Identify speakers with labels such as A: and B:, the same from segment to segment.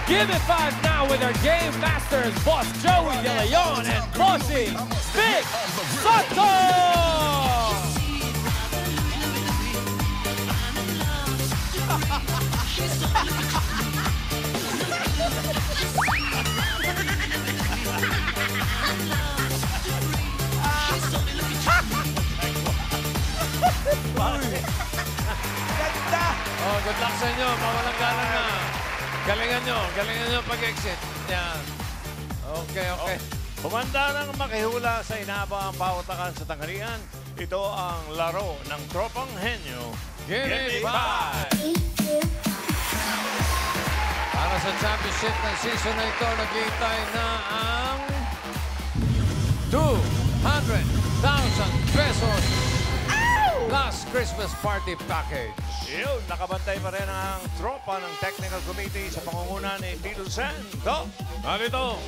A: Give it 5 now with our game masters, Boss Joey De Leon and Bossy Vic Soto!
B: Ganda!
C: Oh, good luck sa inyo. Mawalang galang na. Galingan nyo pag-exit. Yan. Okay.
B: Humanda nang makihula sa inaabang pautakan sa tanghalian. Ito ang laro ng Tropang Henyo.
C: Give me 5! Para sa championship ng season na ito, naghihintay na ang 200,000 pesos plus Christmas party package.
B: Yun, nakabantay pa rin ang tropa ng technical committee sa pangunguna ni Tito Santo.
D: Narito,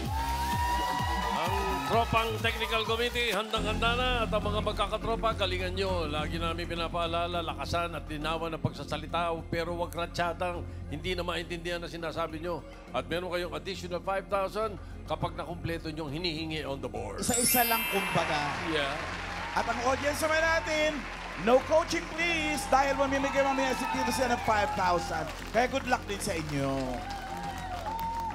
D: ang tropang technical committee, handang-handa na. At ang mga magkakatropa, galingan nyo. Lagi namin pinapaalala, lakasan at linawan ng pagsasalita. Pero huwag ratsyatang hindi na maintindihan na sinasabi nyo. At meron kayong additional 5,000 kapag nakumpleto nyong hinihingi on the board.
E: Isa-isa lang kumbaga.
D: Yeah.
E: At ang audience naman natin, no coaching please, dahil mamimigay mamaya si Tito Sen ng 5,000. Kaya good luck din sa inyo.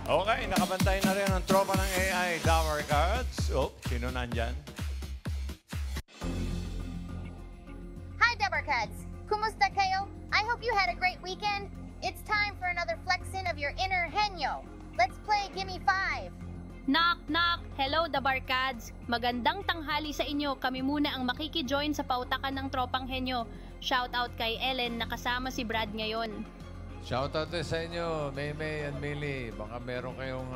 B: Okay, nakabantay na rin ang tropa ng AI Dower Cards. Oh, sino nandyan?
F: Hi, Deborcats! Kumusta kayo? I hope you had a great weekend. It's time for another flexin of your inner henyo. Let's play Gimme 5.
G: Knock, knock! Hello, the Barkads! Magandang tanghali sa inyo. Kami muna ang makikijoin sa pautakan ng Tropang Henyo. Shoutout kay Ellen na kasama si Brad ngayon.
C: Shoutout din sa inyo, Maymay and Millie. Baka meron kayong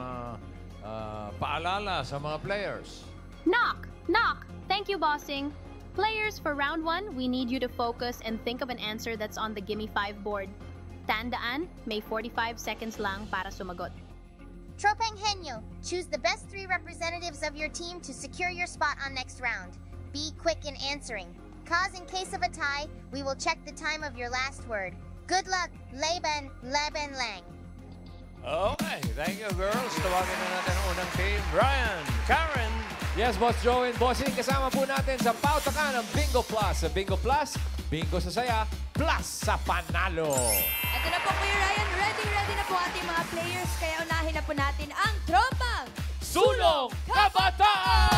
C: paalala sa mga players.
G: Knock, knock! Thank you, bossing. Players, for round 1, we need you to focus and think of an answer that's on the Gimme 5 board. Tandaan, may 45 seconds lang para sumagot.
F: Tropang Henyo, choose the best 3 representatives of your team to secure your spot on next round. Be quick in answering, cause in case of a tie, we will check the time of your last word. Good luck, Laban Lang.
B: Okay, thank you girls. Tawagin na natin ang unang team. Brian, Karen.
A: Yes, Boss Joey and Bossing, kasama po natin sa pautakan ng Bingo Plus. Sa Bingo Plus, bingo sa saya, plus sa panalo.
H: Ito na po, Kuya Ryan. Ready na po ating mga players. Kaya unahin na po natin ang Tropang
A: Sulong Kabataan!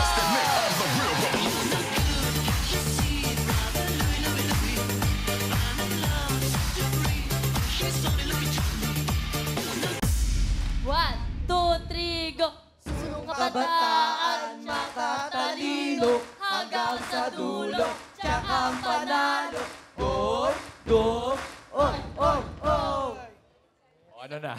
H: One, two, three, go! Sulong kabataan, makatalino, hanggang sa dulo, tsaka panalo.
A: Oh! O ano na?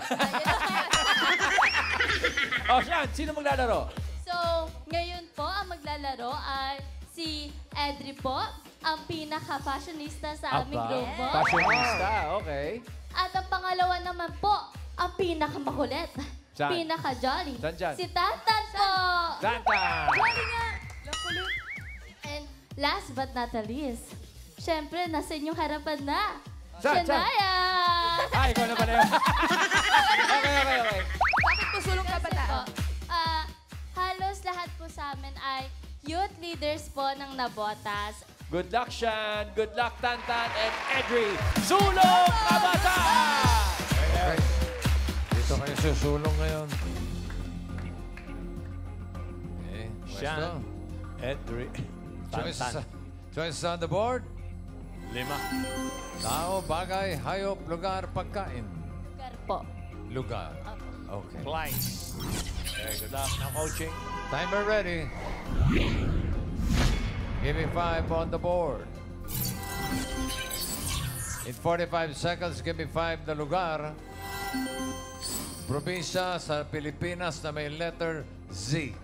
A: O siya, sino maglalaro?
H: So, ngayon po, ang maglalaro ay si Edri po, ang pinaka-fashionista sa aming grupo.
A: Fashionista, okay.
H: At ang pangalawa naman po, ang pinaka-makulit.
A: Saan?
H: Pinaka-jolly.
A: Saan dyan?
H: Si Tantan po!
A: Tantan!
H: Jolly nga! Makulit. And last but not the least, syempre, nasa inyong harapan na.
A: Saan?
H: Shania!
A: Ay, ikaw na ba na yun? Okay.
H: Bakit po sulong kabataan? Halos lahat po sa amin ay youth leaders po ng Nabotas.
A: Good luck, Shan. Good luck, Tantan and Edri. Sulong Kabataan!
C: Okay. Dito kayo susulong ngayon. Okay,
B: Shan, Edri, Tantan.
C: Choices on the board.
B: 5.
C: Tao, bagay, hayop, lugar, pagkain.
H: Lugar po.
C: Lugar. Okay.
B: Place. Okay, good luck. Now coaching.
C: Timer ready. Give me 5 on the board. In 45 seconds, give me 5 na lugar. Probinsya sa Pilipinas na may letter Z.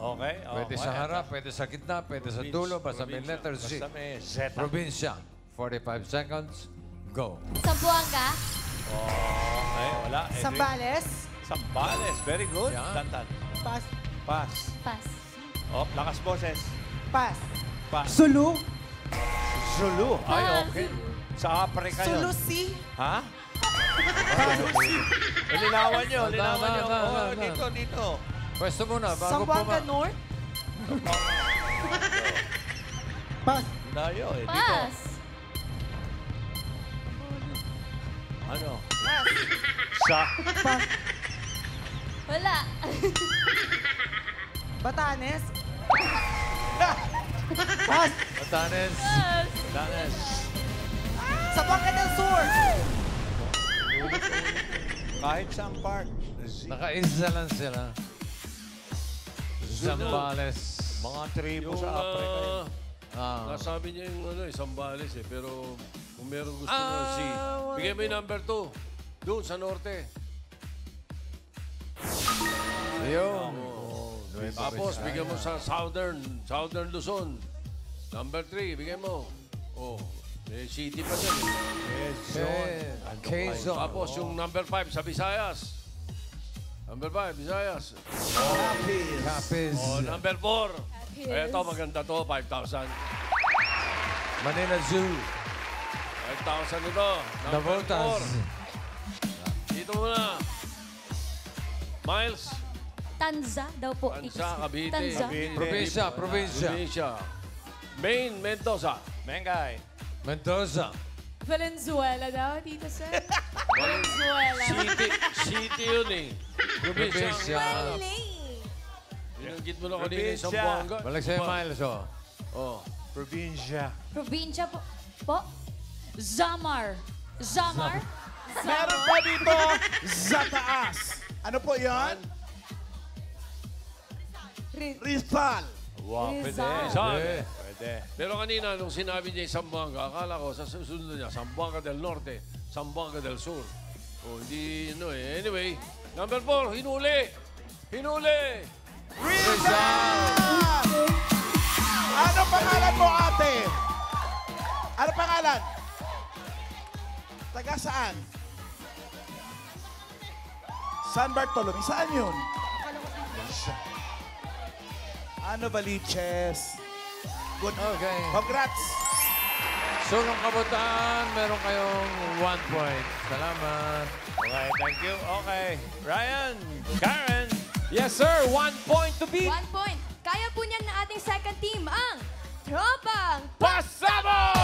B: Okay.
C: Pwede sa harap, pwede sa gitna, pwede sa dulo, basta may letter Z.
B: Basta may Z.
C: Probinsya. 45 seconds. Go.
H: Sambuanga.
B: Okay, wala. Edri.
I: Sambales.
B: Sambales. Very good.
C: Yeah.
B: Tantan.
I: Pas.
B: Pass.
H: Pass.
B: Oh, lakas boses.
I: Pas.
B: Pass.
I: Sulu.
B: Zulu. Ay,
H: Ah,
B: okay. Sa Africa yun.
I: Sulusi.
B: Ha? Hindi Linawan nyo,
C: Na,
B: linawan
C: na,
B: nyo.
C: na,
B: Oh,
C: na, na.
B: dito, dito.
C: Pwesto muna, bago
I: Sambuanga
C: puma...
I: North?
B: Layo eh, dito.
H: Pass.
B: Ano? Sa.
H: Wala.
I: Batanes?
C: Batanes.
H: Pass.
B: Danes.
I: Zamboanga del Sur?
B: Kahit saan park.
C: Nakaisa lang sila. Zambales.
B: Mga tribo
D: Yung,
B: sa Africa.
D: nasabi niya yung Zambales eh. Pero kung meron gusto na si...
C: wala
D: Bigyan mo yung number 2. Doon, sa norte.
C: Yun.
D: Tapos, bigyan mo sa Southern Luzon. Number 3, bigyan mo. Oh, may city pa dyan eh.
C: Quezon.
D: Tapos yung number 5 sa Visayas. Number 5, Visayas.
C: Capiz.
D: Oh, number 4. Eto, maganda to, 5,000.
C: Manila Zoo.
D: 5,000 ito. Number
C: Navotas.
D: 4. Dito muna. Miles.
H: Tanza daw po.
D: Tanza, Cavite.
H: Tanza.
C: Probinsya.
D: Probinsya. Maine, Mendoza.
B: Mengay.
C: Mendoza.
J: Valenzuela daw, Tito Sen. Valenzuela.
D: City yun eh. Probinsya.
C: Probinsya.
D: Binanggit mo na kanina yung
B: Probinsya.
D: Zamboanga.
C: Balik sa'yo, Miles, oh.
D: Oh.
B: Probinsya.
H: Probinsya po. Zamar. Zamar?
E: Meron pa dito, Zataas. Ano po yan? Rizal.
B: Wow, pwede.
D: Saan?
B: Pwede.
D: Pero kanina, nung sinabi niya yung Zamboanga, akala ko sa susunod niya, Zamboanga del Norte, Zamboanga del Sur. Oh, hindi, eh. Anyway, number 4, hinuli! Hinuli!
E: Rizal! Ano pangalan mo, ate? Ano pangalan? Taga saan? San Bartolome. Saan yun? Ano, Baliches? Good.
C: Okay.
E: Congrats.
C: Sulong Kabutaan, meron kayong 1 point. Salamat.
B: Okay, thank you. Okay. Ryan, Karen.
A: Yes, sir. 1 point to beat.
J: 1 point. Kaya po niyan ng ating second team, ang Tropang
A: Pasabog!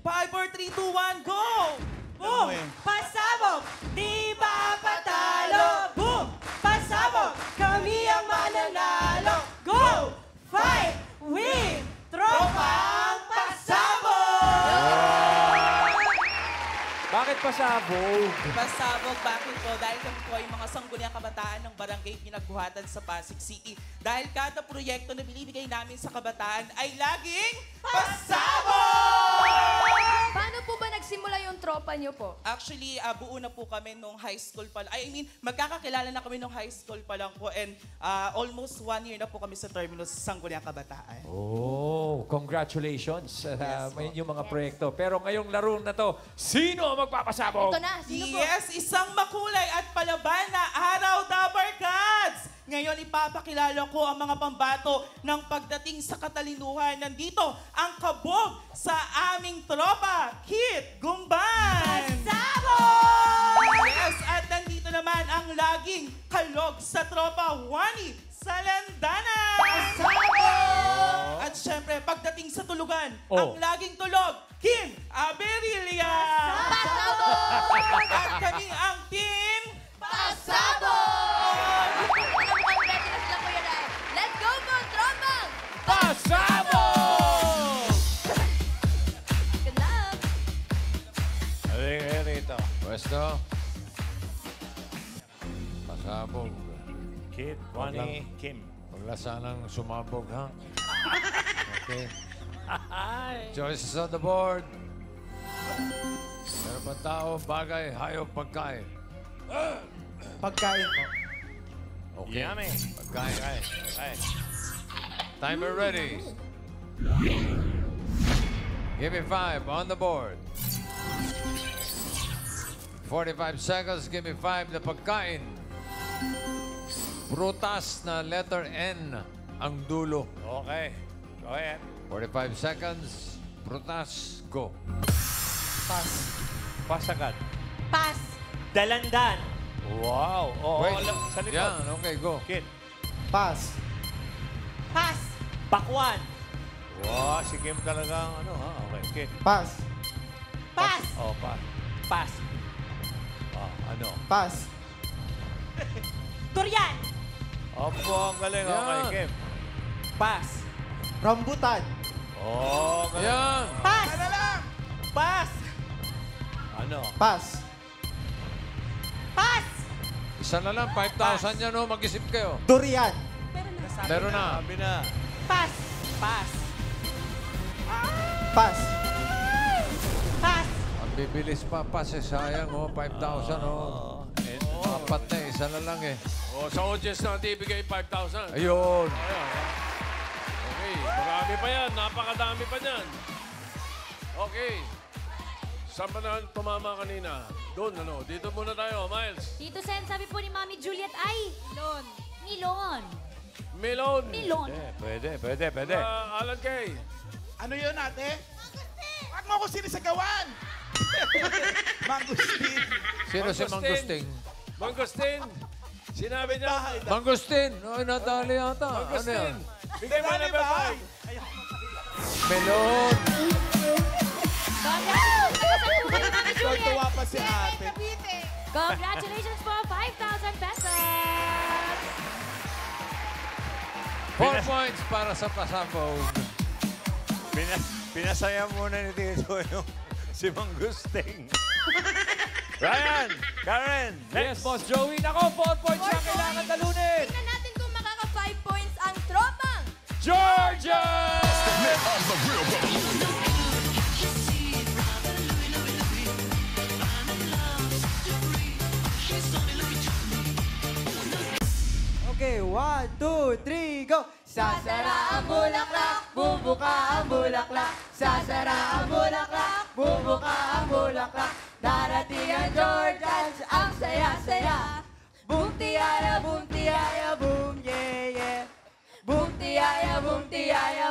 I: Five, four, 3, 2, 1, go! Boom! Pasabog! Di ba patalo? Boom! Pasabog! Kami ang mananalo! Go! Fight! Win! Tropang pasabog!
A: Bakit pasabog?
I: Pasabog, bakit po? Dahil kami po ay mga sangguniang kabataan ng barangay pinagbuhatan sa Pasig City. Dahil kada proyekto na binibigay namin sa kabataan ay laging pasabog!
J: Paano po ba nagsimula yung tropa niyo po?
I: Actually, buo na po kami nung high school pa lang. I mean, magkakakilala na kami nung high school pa lang po and almost 1 year na po kami sa terminus sa Sangguniang Kabataan.
A: Oh, congratulations sa yung mga proyekto. Pero ngayong laro na to, sino ang magpapasabog?
J: Ito na, sino po?
I: Yes, isang makulay at palaban na araw, Dabar Cats! Ngayon, ipapakilala ko ang mga pambato ng pagdating sa katalinuhan. Nandito ang kabog sa aming tropa, Kit Gumban! Pasabog! Yes, at nandito naman ang laging kalog sa tropa, Wani Salandana! Pasabog! At syempre, pagdating sa tulugan, ang laging tulog, Kim Aberilia!
H: Pasabog!
I: At kami ang team
H: Pasabog! Ready na sila, Kuya Rai. Let's go po, Tropang!
A: Pasabog!
H: Good luck!
B: Rito.
C: Pwesto. Pasabog.
B: Kid, Wani, Kim.
C: Huwag lang sanang sumabog, ha? Okay. Choices on the board. Meron pa tao, bagay, hayop, pagkain.
E: Pagkain mo.
C: Okay.
B: Yummy.
C: Pagkain.
B: Okay.
C: Timer ready. Give me 5 on the board. 45 seconds. Give me 5 na pagkain. Prutas na letter N ang dulo.
B: Okay. Go ahead.
C: 45 seconds. Prutas, go.
K: Pass.
B: Pass agad.
K: Pass. Dalandan.
B: Wow. Oh,
C: Wait.
B: sa likod.
C: Yan, okay, go.
B: Kid.
K: Pass. Pass. Bakwan.
B: Wow, si Kim talagang ano ha. Okay, Kid.
K: Pass. Pass.
B: Oh, pass.
K: Pass.
B: Oh, ano?
K: Pass. Durian.
B: Opo, ang galing. Okay,
C: Yan.
B: Kim.
K: Pass. Rambutan.
B: Oh, galing.
C: Yan.
K: Pass. Ano lang? Pass.
B: Ano?
K: Pass. Pass.
C: Isa na lang, 5,000 yan, oh. Mag-isip kayo.
K: Durian.
C: Meron na.
B: Sabi na.
K: Pass. Pass. Pass. Pass.
C: Ang bibilis pa, pass eh. Sayang, oh. 5,000, oh. Apat na, isa na lang eh.
D: O, sa audience natin, ibigay 5,000.
C: Ayun.
D: Okay, marami pa yan. Napakadami pa yan. Okay. Saan ba na tumama kanina? Doon, ano? Dito muna tayo, Miles.
H: Tito Sen, sabi po ni Mami Juliet ay... Milon. Milon.
D: Melon.
H: Milon.
B: Pwede.
D: Alan Kay.
E: Ano yun, ate? Huwag mo ako sinisagawan! Mangustin.
C: Sino si Mangustin?
D: Mangustin. Sinabi niya.
C: Mangustin. Ay, nadali yata. Ano yan?
D: Bigay mo na
E: Dali ba?
C: Melon.
H: Congratulations po kay Mami Juliet.
E: Tuwa pa si ate.
H: Congratulations po, 5,000 pesos.
C: 4 points para sa pasabog.
B: Pinasaya muna ni Tito yung si Mangusting. Ryan! Karen!
A: Yes, Boss Joey. Nako, 4 points siya kailangan talunin.
J: Tingnan natin kung makaka 5 points ang tropang
A: Georgia!
K: Okay, 1, 2, 3, go! Sasara ang bulaklak, bubuka ang bulaklak. Sasara ang bulaklak, bubuka ang bulaklak. Darating ang Georgians, ang saya-saya. Boom, tiyaya, boom, yeah, yeah. Boom, tiyaya,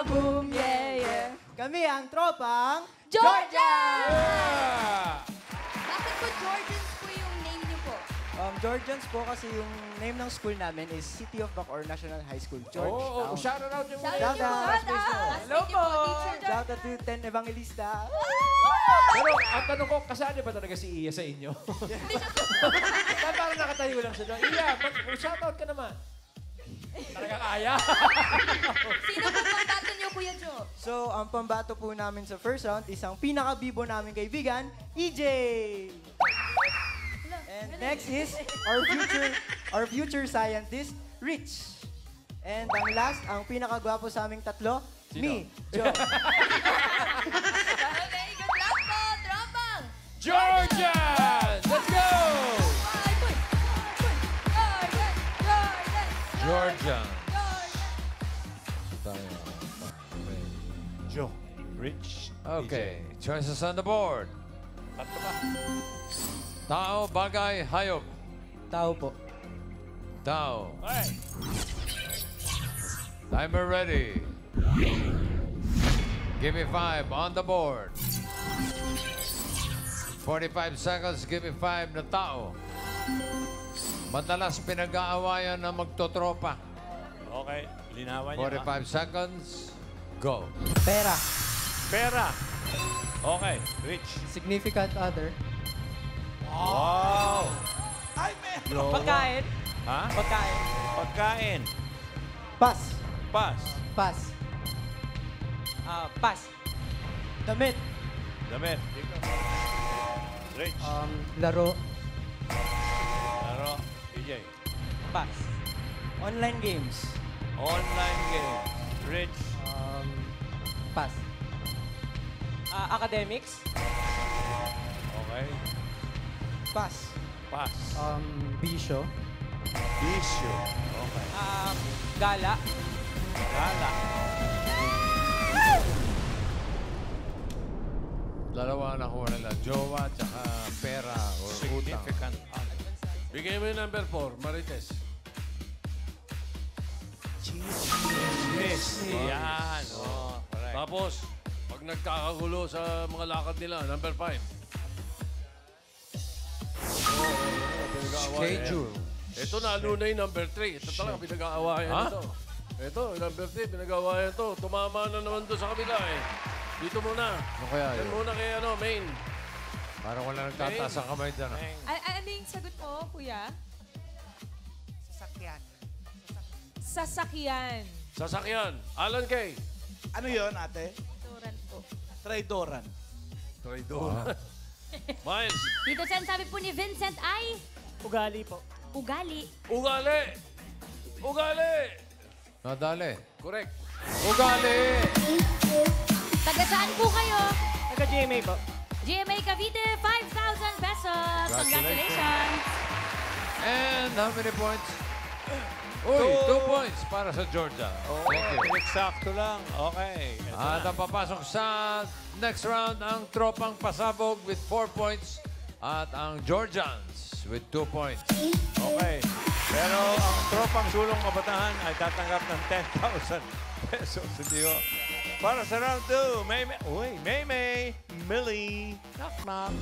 K: boom, yeah, yeah. Kami ang tropang Georgians!
J: Bakit po Georgians po yung name niyo po?
K: Georgians po kasi yung name ng school namin is City of Bacoor National High School, Georgetown.
A: Oh, shout out yung
J: Shout
K: Shout
J: out!
K: out.
J: Hello po! Teacher
K: Shout out to 10 Evangelista.
A: Pero ang tanong ko, kasali ba talaga si Iya sa inyo? Parang nakatayo lang siya doon. Iya, shout out ka naman. Talaga kaya?
J: Sino po pambato niyo, Kuya Joe?
K: So, ang pambato po namin sa first round is ang pinaka-bibo namin kaibigan, EJ! And next is our future scientist, Rich. And ang last, ang pinaka-gwapo sa aming tatlo, me, Joe.
J: Okay, good luck po, tropang!
A: Georgia! Let's go!
J: 5 points! 5 points! Georgian!
C: Georgia.
B: Joe. Rich.
C: Okay, choices on the board.
B: Tatlo ba?
C: Tao, bagay, hayop.
K: Tao po.
C: Tao.
B: Okay.
C: Timer ready. Give me 5 on the board. 45 seconds, give me 5 na tao. Madalas pinag-aawayan na magtotropa.
B: Okay. Linawan niya.
C: 45 seconds, go.
K: Pera.
B: Pera. Okay. Rich.
K: Significant other.
B: Wow.
E: Ay, meron.
K: Pagkain.
B: Ha?
K: Pagkain.
B: Pagkain.
K: Pass.
B: Pass.
K: Pass. Pass. Damit.
B: Damit. Dito. Rich.
K: Laro.
B: Laro. PJ.
K: Pass. Online games.
B: Online game. Rich.
K: Pass. Academics.
B: Okay.
K: Pass.
B: Pass.
K: Bisyo.
B: Bisyo. Okay.
K: Gala.
B: Gala.
C: Dalawa na ko nila, jowa, tsaka pera or utang.
B: Significant.
D: Bigay mo yung number 4, Marites.
A: Bonus.
B: Yan. Oh, correct.
D: Tapos, pag nagkakagulo sa mga lakad nila, number 5.
A: Schedule.
D: Ito lalo na yung number 3. Ito talaga pinag-aawayan ito. Ito, number 3, pinag-aawayan ito. Tumama na naman doon sa kabila eh. Dito muna.
A: Ano kaya
D: Yan
A: yun?
D: muna kay main.
C: Parang wala nagtataas ang kamay dyan.
J: Ano yung sagot mo, kuya? Sasakyan.
D: Sasakyan. Alan Kay.
E: Ano yon ate?
J: Turan po.
E: Traidoran.
D: Traidor. Miles.
H: Dito Sen, sabi po ni Vincent ay...
I: Ugali po.
H: Ugali.
D: Ugali. Ugali.
C: Nadali.
D: Correct.
C: Ugali!
H: Taga saan po kayo?
I: Taga GMA po.
H: GMA Cavite, 5,000 pesos. Congratulations.
C: And how many points? Uy, 2 points para sa Georgia. Thank you.
B: Eksakto lang. Okay. Ito
C: At
B: na.
C: ang papasok sa next round ang tropang pasabog with 4 points at ang Georgians with 2 points.
B: Okay. Pero ang tropang sulong kabataan ay tatanggap ng 10,000 pesos. Hindi ko. Para sa round 2, May, Millie, knock knock.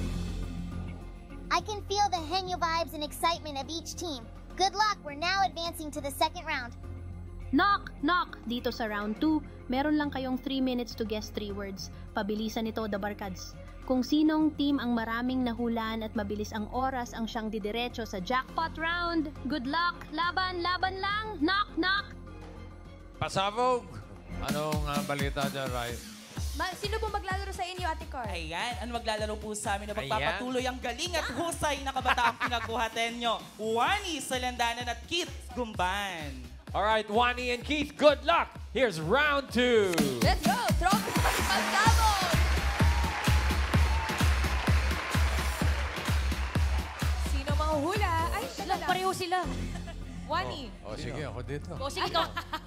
F: I can feel the Henyo vibes and excitement of each team. Good luck, we're now advancing to the second round.
G: Knock, knock! Dito sa round 2, meron lang kayong 3 minutes to guess 3 words. Pabilisan ito, The Barkads. Kung sinong team ang maraming nahulaan at mabilis ang oras ang siyang didiretso sa jackpot round. Good luck! Laban, laban lang! Knock, knock!
C: Pasabog! Anong balita dyan, Rai?
J: Sino po maglalaro sa inyo, Ate Car?
I: Ayan, ano maglalaro po sa amin na magpapatuloy ang galing at husay na kabataang pinagbuhaten nyo. Wani Salandanan at Keith Gumban.
A: All right, Wani and Keith, good luck. Here's round 2.
J: Let's go! Tropang Pasabog! Sino mahuhula? Ay,
H: Pareho sila.
J: Wani.
C: O sige, ako dito.
H: O sige,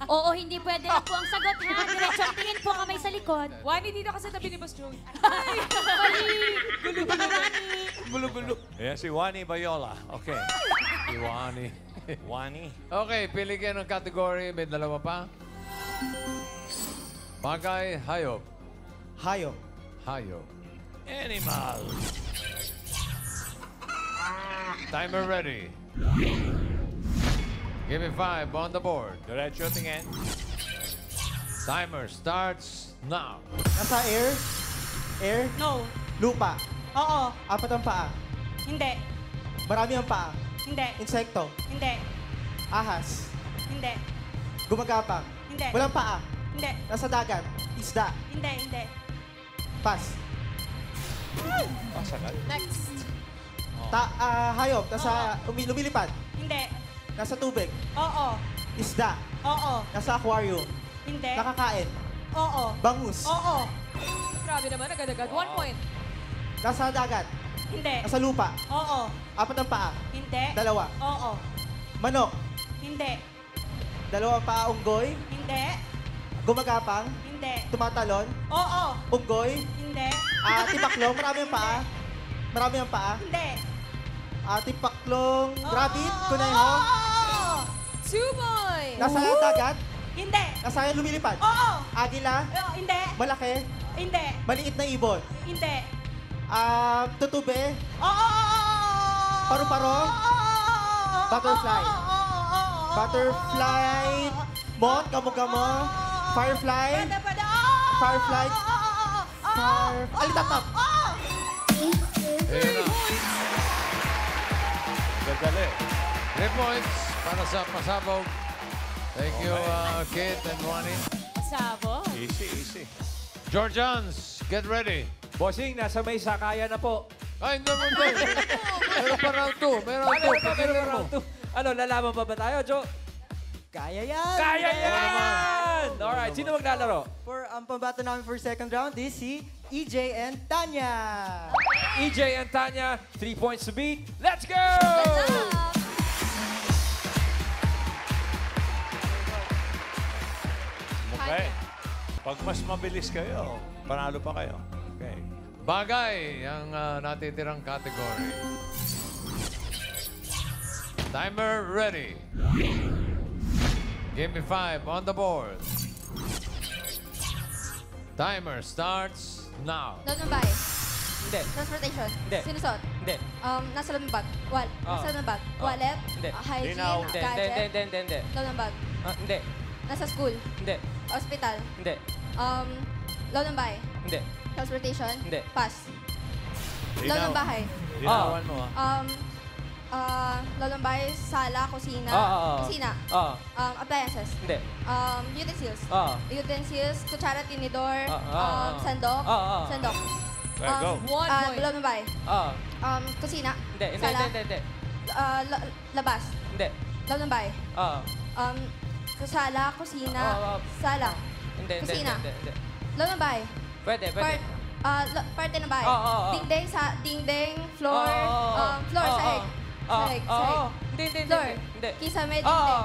H: oo, hindi pwede lang po ang sagot ha. Diretso ang tingin po kamay sa likod.
J: Wani, dito ka sa tabi ni Boss Joey.
H: Ay,
B: Gulo-gulo. Ayan si Wani Bayola. Okay.
C: Iwani.
B: Wani.
C: Okay, pili kayo ng category. May dalawa pa. Bagay, hayop.
K: Hayop.
C: Hayop.
B: Animal.
C: Timer ready. Give me 5 on the board.
B: Diretso tingin.
C: Timer starts now.
K: Nasa air? Air?
I: No.
K: Lupa.
I: Oo.
K: Apat ang paa.
I: Hindi.
K: Marami ang paa.
I: Hindi.
K: Insekto.
I: Hindi.
K: Ahas.
I: Hindi.
K: Gumagapang.
I: Hindi.
K: Walang paa.
I: Hindi.
K: Nasa dagat. Isda.
I: Hindi. Hindi.
K: Pass.
B: Pasagal.
J: Next.
K: Hayop. Nasa lumilipad.
I: Hindi.
K: Nasa tubig.
I: Oo.
K: Isda.
I: Oo.
K: Nasa aquarium.
I: Hindi.
K: Nakakain.
I: Oo.
K: Bangus.
I: Oo.
J: Grabe naman, agad-agad. 1 point.
K: Nasa dagat.
I: Hindi.
K: Nasa lupa.
I: Oo.
K: Apat ang paa.
I: Hindi.
K: Dalawa.
I: Oo.
K: Manok.
I: Hindi.
K: Dalawang paa unggoy.
I: Hindi.
K: Gumagapang.
I: Hindi.
K: Tumatalon.
I: Oo.
K: Unggoy.
I: Hindi.
K: Tipaklong. Marami ang paa. Marami ang paa.
I: Hindi.
K: Tipaklong. Rabbit. Kuneho.
J: 2 points.
K: Nasa dagat.
I: Hindi.
K: Nasa lumilipad.
I: Oo.
K: Agila.
I: Hindi.
K: Malaki.
I: Hindi.
K: Maliit na ibon.
I: Hindi.
K: Tutube.
I: Oo.
K: Paru-paro. Butterfly. Butterfly. Moth. Kamo-kamo. Firefly. Firefly. Alitatap.
C: Ayun na.
B: Dadali.
C: 3 points para sa pasabog. Thank you, Kate and Wani.
J: Pasabog.
B: Easy.
C: Georgians, get ready.
A: Bossing, nasa may sakaya na po.
C: Ay, hindi mo doon. Meron pa round 2. May round 2. Pagkilin mo.
A: Ano, lalaban pa ba tayo, Jo?
K: Kaya yan.
A: Kaya yan! Alright, sino maglalaro?
K: For ang pambato namin for second round is si EJ and Tanya.
A: EJ and Tanya, 3 points to beat. Let's go!
B: Okay. Pag mas mabilis kayo, panalo pa kayo. Okay.
C: Bagay ang natitirang category. Timer ready. Give me 5 on the board. Timer starts now.
J: Loob ng bahay.
A: Hindi.
J: Transportation.
A: Hindi.
J: Sinusot.
A: Hindi.
J: Nasa loob ng bag. Nasa loob ng bag. Wallet.
A: Hindi.
J: Hygiene.
B: Linaw.
A: Hindi.
J: Gadget.
A: Hindi.
J: Loob ng bag.
A: Hindi.
J: Nasa school.
A: Hindi.
J: Hospital.
A: Hindi.
J: Loob ng bahay.
A: Hindi.
J: Transportation.
A: Hindi.
J: Pass. Loob ng bahay.
B: Linawan mo,
J: Loob ng bahay. Sala. Kusina. Kusina. Appliances.
A: Hindi.
J: Utensils.
A: Utensils.
J: Kutsara, tinidor. Sandok. Sandok.
B: Okay, go.
J: Loob ng bahay. Kusina.
A: Hindi.
J: Sala.
A: Hindi.
J: Labas.
A: Hindi.
J: Loob ng bahay. Sala, kusina, sala.
A: Hindi.
J: Kusina.
A: Hindi.
J: Loob ng bahay.
A: Pwede.
J: Parte ng bahay. Dingding, floor, floor, sahig. Sahig.
A: Hindi.
J: Floor.
A: Hindi.
J: Kisame, dingding.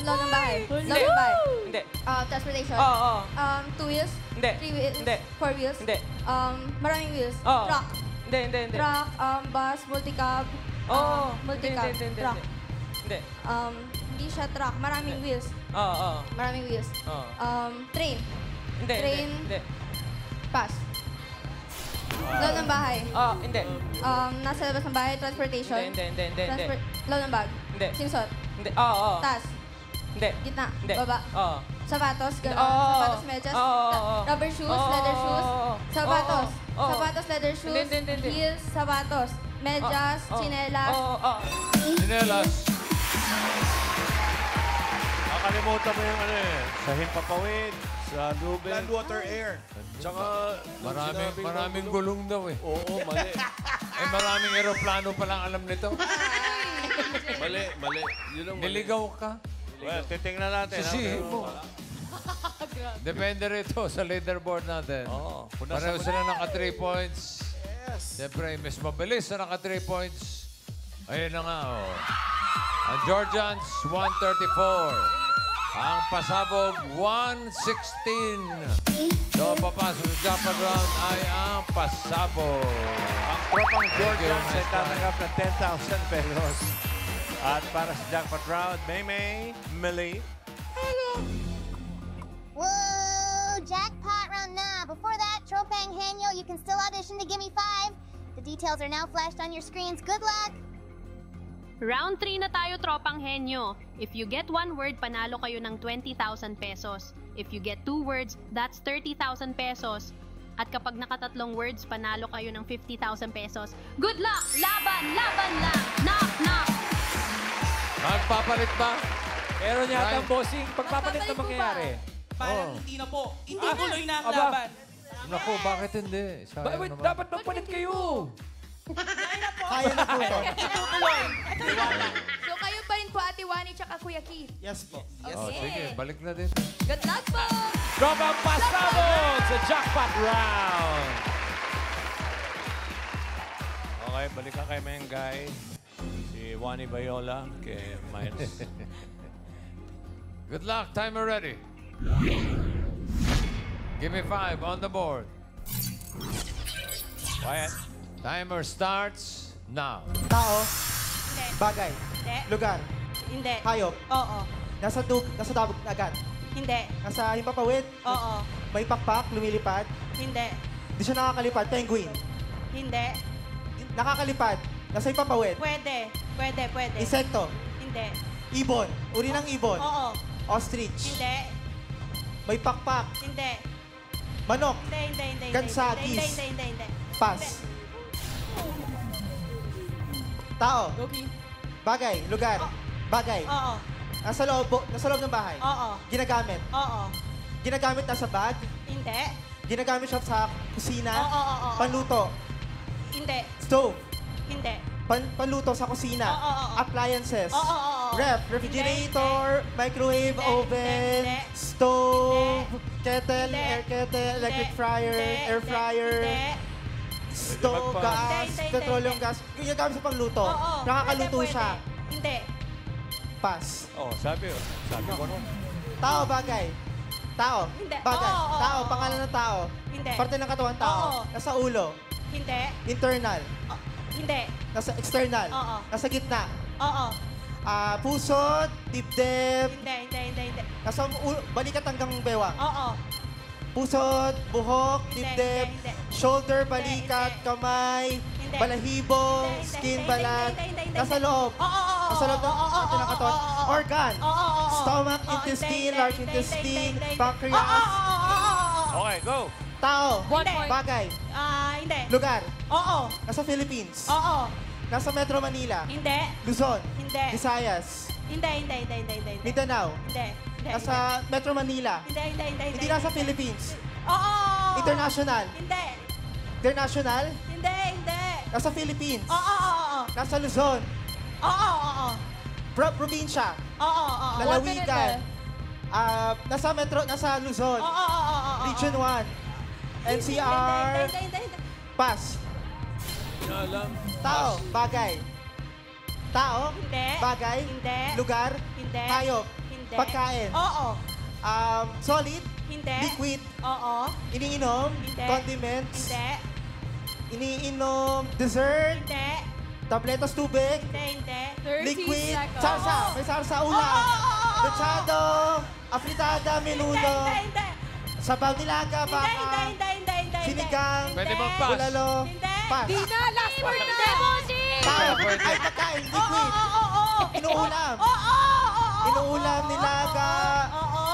J: Loob ng bahay. Loob ng bahay.
A: Hindi.
J: Transportation. 2 wheels.
A: Hindi.
J: 3 wheels.
A: Hindi.
J: 4 wheels.
A: Hindi.
J: Maraming wheels.
A: Oo.
J: Truck.
A: Hindi.
J: Truck, bus, multicab. Multicab. Truck.
A: Hindi.
J: Hindi siya truck. Maraming wheels. Maraming wheels. Train.
A: Hindi.
J: Train.
A: Hindi.
J: Pass. Loob ng bahay.
A: Hindi.
J: Nasa labas ng bahay. Transportation.
A: Hindi.
J: Loob ng bag.
A: Hindi.
J: Sinusot.
A: Hindi.
J: Taas.
A: Hindi.
J: Gitna.
A: Hindi.
J: Baba. Sapatos. Gano'n.
A: Oo.
J: Sapatos, medyas. Rubber shoes. Leather shoes. Sapatos. Sapatos, leather shoes.
A: Hindi.
J: Heels. Sapatos. Medyas. Chinelas.
C: Chinelas.
B: Nakalimutan mo yung sa himpapawid, sa lubid.
E: Land, water, air.
B: Tsaka,
C: Maraming gulong daw eh.
B: Oo, mali.
C: Maraming eroplano pa lang alam nito.
D: Mali. Yun ang mali.
C: Niligaw ka.
B: Well, titingnan natin.
C: Sisihin mo. Depende rito sa leaderboard natin. Pareho sila naka 3 points.
E: Yes.
C: Siyempre, mas mabilis na naka 3 points. Ayun na nga, Ang Georgians, 134. Ang Pasabog, 116. So, papasok sa jackpot round ay ang Pasabog.
B: Ang tropang Georgians ay tatanggap ng 10,000 pesos. At para sa jackpot round, Maymay, Millie,
F: Whoa! Jackpot round na! Before that, Tropang Hanyo, you can still audition to Gimme 5. The details are now flashed on your screens. Good luck!
G: Round 3 na tayo, Tropang Henyo. If you get 1 word, panalo kayo ng 20,000 pesos. If you get 2 words, that's 30,000 pesos. At kapag nakatatlong words, panalo kayo ng 50,000 pesos. Good luck! Laban lang! Knock, knock!
C: Magpapalit ba?
A: Meron yata
C: Right.
A: bossing pagpapalit na mangyayari.
I: Parang hindi na po. Hindi tuloy na ang
A: Aba.
I: laban.
C: Naku, bakit hindi? Sayang
A: Wait,
C: naman.
A: dapat magpalit kayo.
K: Kaya na po to.
J: So kayo pa rin po, Ate Wani tsaka Kuya Keith.
K: Yes po.
C: Sige, balik na din.
J: Good luck po!
A: Tropang Pasabog sa jackpot round.
B: okay, balikan kay Mengay. Si Wani Bayola, kay Miles.
C: Good luck. Timer ready. Give me 5 on the board.
B: Quiet.
C: Timer starts now.
K: Tao,
J: Hindi.
K: bagay,
J: Hindi.
K: lugar,
J: Hindi.
K: hayop,
J: Oo.
K: nasa dabog agad,
J: Hindi.
K: nasa himpapawid,
J: Oo.
K: may pakpak, lumilipad,
J: Hindi.
K: di siya nakakalipad, penguin,
J: Hindi.
K: nakakalipad, nasa himpapawid,
J: Pwede.
K: insekto,
J: Hindi.
K: ibon, uri ng ibon,
J: Oo.
K: ostrich,
J: Hindi.
K: may pakpak,
J: Hindi.
K: manok,
J: Hindi.
K: Gansa,
J: Hindi.
K: geese.
J: Hindi.
K: pass. Tao,
J: Okay.
K: bagay, lugar, bagay,
J: Oo.
K: nasa loob ng bahay,
J: Oo.
K: ginagamit,
J: Oo.
K: ginagamit nasa bag,
J: Hindi.
K: ginagamit siya sa kusina,
J: Oo.
K: panluto,
J: Hindi.
K: stove,
J: Hindi.
K: panluto sa kusina,
J: Oo.
K: appliances,
J: Oo.
K: ref, refrigerator, microwave,
J: Hindi.
K: oven,
J: Hindi.
K: stove, kettle,
J: Hindi.
K: air kettle, electric
J: Hindi.
K: fryer,
J: Hindi.
K: air fryer,
J: Hindi.
K: stove,
B: Hindi,
K: gas,
J: hindi,
K: petroleum
J: hindi.
K: gas. Ginagamit sa pangluto.
J: Oo.
K: Nakakaluto
J: Pwede.
K: siya.
J: Hindi.
K: Pass.
B: Sabi ko no.
K: Tao, bagay. Tao.
J: Hindi.
K: Bagay.
J: Oo.
K: Tao, pangalan ng tao.
J: Hindi.
K: Parte ng katawan tao.
J: Oo.
K: Nasa ulo.
J: Hindi.
K: Internal.
J: Hindi.
K: Nasa external.
J: Oo.
K: Nasa gitna.
J: Oo.
K: Pusod, dibdib,
J: Hindi.
K: nasa balikat hanggang bewang.
J: Oo.
K: Pusod, buhok, dibdib,
J: Hindi.
K: shoulder, balikat, kamay,
J: Hindi.
K: balahibo,
J: Hindi.
K: skin,
J: Hindi.
K: balat,
J: Hindi.
K: nasa loob.
J: Oo.
K: Nasa loob ng pinakaton. Organ, stomach, intestine, large intestine, pancreas,
B: Okay, go.
K: tao,
J: One point.
K: bagay,
J: Hindi.
K: lugar,
J: Oo.
K: nasa Philippines,
J: Oo.
K: nasa Metro Manila,
J: Hindi.
K: Luzon,
J: Hindi.
K: Visayas,
J: Hindi.
K: Mindanao,
J: Hindi.
K: nasa Metro Manila,
J: Hindi.
K: hindi nasa Philippines,
J: Oo.
K: international,
J: Hindi.
K: international,
J: Hindi.
K: nasa Philippines,
J: Oo.
K: nasa Luzon,
J: Oo.
K: probinsya,
J: Oo.
K: lalawigan, nasa Luzon, Region 1, NCR,
J: Hindi.
K: pass,
D: Alam.
K: tao, bagay, tao,
J: Hindi.
K: bagay,
J: Hindi.
K: lugar,
J: Hindi.
K: hayop,
J: Hindi.
K: pagkain,
J: Oo.
K: solid,
J: Hindi.
K: liquid,
J: Oo.
K: iniinom,
J: Hindi.
K: condiments,
J: Hindi.
K: iniinom, dessert,
J: Hindi.
K: tabletas tubig,
J: Hindi.
K: liquid, sarsa, may sarsa, ulam, luchado, afritada, menudo,
J: Hindi.
K: sabaw nilaga, baka, sinigang,
C: Pwede mag-pass.
K: bulalo, pass.
J: na, last word na.
K: Tao,
C: Pwede.
K: ay pagkain, liquid, inuulam, inuulam, nilaga,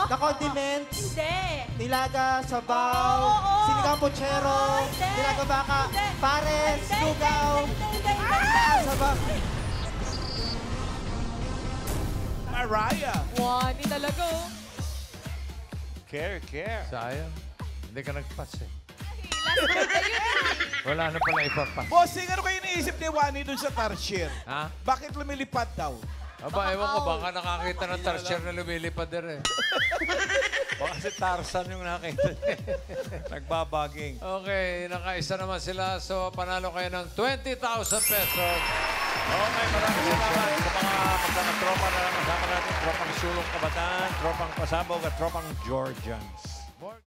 K: na condiments,
J: Hindi.
K: nilaga, sabaw, sinigang pochero, nilaga baka, pares, lugaw, sabaw.
E: Mariah.
J: Wani talaga.
B: Care.
C: Sayang. Hindi ka nag-pass eh. Wala na pala ipapass.
E: Bossing, ano kayo iniisip ni Wani dun sa Tarsier?
C: Ha?
E: Bakit lumilipad daw?
C: Aba, ewan ko, baka nakakita ng tarsier na lumilipad din eh.
B: O kasi Tarzan yung nakita niya. Nagbabaging.
C: Okay, nakaisa naman sila. So, panalo kayo ng 20,000 pesos.
B: Okay, maraming salamat sa mga magkakatropa na kasama natin. Tropang Sulong Kabataan, Tropang Pasabog at Tropang Georgians.